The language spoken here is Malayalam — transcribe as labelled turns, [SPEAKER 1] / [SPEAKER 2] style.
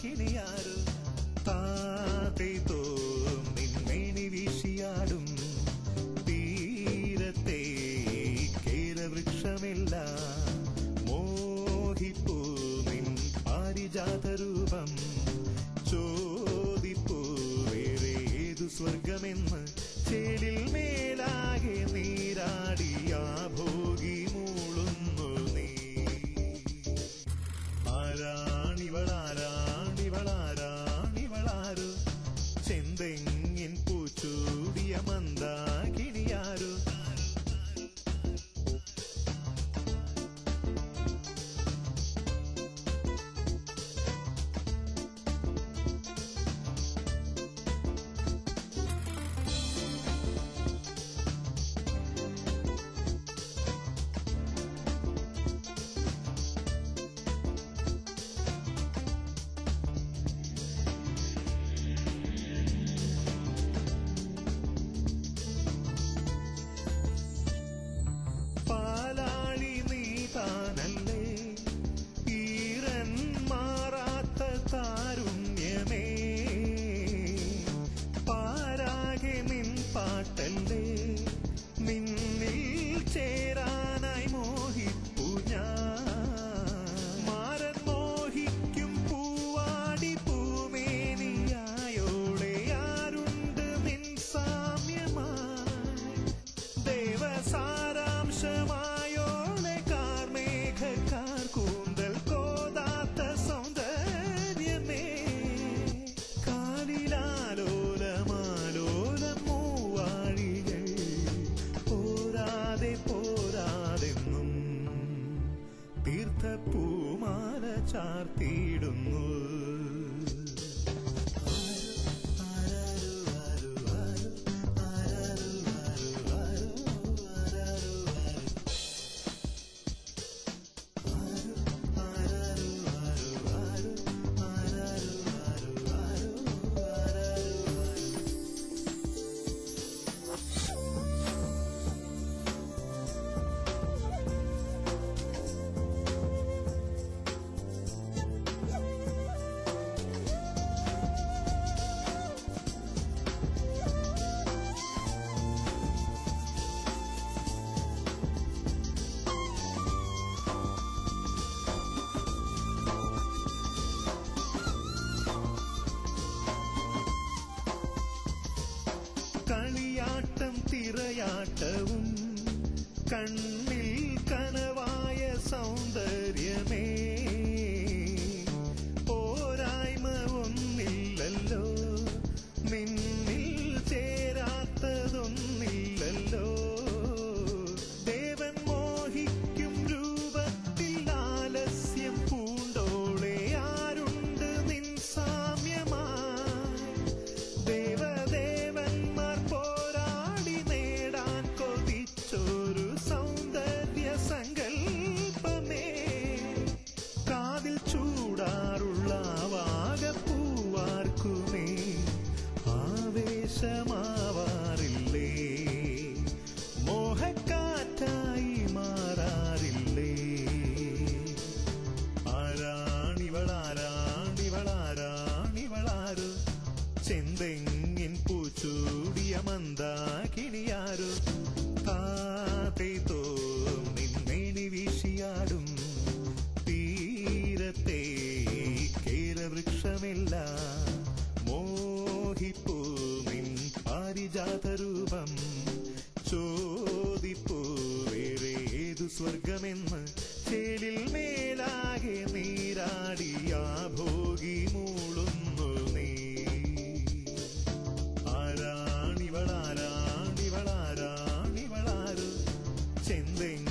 [SPEAKER 1] മന്ദാകിനിയാരോ താതൈതോ നിന്മേനി വീശിയാടും തീരത്തെ കേരവൃക്ഷമെല്ലാം മോഹിപ്പൂ നിൻ പാരിജാതരൂപം ചോദിപ്പൂ വേറെ ഏതു സ്വർഗമെന്ന് ചേലിൽ മേലാകെ നീരാടിയാ ഭോഗി മൂളുന്നു നീ ആരാണിവളാരാണിവളാരാണിവളാരോ ചെന്തെങ്ങിൻ പൂച്ചൂടിയ മന്ദാകിനിയാരോ പാട്ടല്ലേ നിന്നിൽ ചേരാനായി മോഹിപ്പു ഞാൻ മാരൻ മോഹിക്കും പൂവാടി പൂമേനിയായോളെ ആരുണ്ട് നിൻ സാമ്യമായി ദേവസാരാംശമായോളെ കാർമേഘക്കാർ കൂന്തൽ കോതാത്ത സൗന്ദര്യമേ കാലിലാലോലമാലോലം പോരാതെന്നും തീർത്ഥപ്പൂമാല ചാർത്തിയിടുന്നു കളിയാട്ടം തിറയാട്ടവും കണ്ണിൽ കനവായ സൗന്ദര്യമേ പോരായ്മ ഒന്നില്ലല്ലോ നിന്നിൽ ചേരാത്തതൊന്നില്ലല്ലോ ദേവൻ മോഹിക്കും രൂപത്തിൽ ആലസ്യം പൂണ്ടോളെ ആരുണ്ട് നിൻ സാമ്യമായി ദേവദേവന്മാർ പോരാടി നേടാൻ കൊതിച്ചൊരു സൗന്ദര്യ സങ്കൽപ്പമേ കാതിൽ ചൂടാറുള്ള വാഗപ്പൂവാർക്കുമേ ആവേശമാവാറില്ലേ മോഹക്കാറ്റായി മാറാറില്ലേ ആരാണിവളാരാണിവളാരാണിവളാരോ ചെന്തെങ്ങിൻ പൂച്ചൂടിയ മന്ദാകിനിയാരോ താതൈതോ നിന്മേനി വീശിയാടും തീരത്തെ കേരവൃക്ഷമെല്ലാം മോഹിപ്പൂ നിൻ പാരിജാതരൂപം ചോദിപ്പൂ വേറെ ഏതു സ്വർഗമെന്ന് ചേലിൽ മേലാകെ നീരാടിയാ ഭോഗി മൂളുന്നു നീ ആരാണിവളാരാണിവളാരാണിവളാരോ ചെന്തെങ്ങിൻ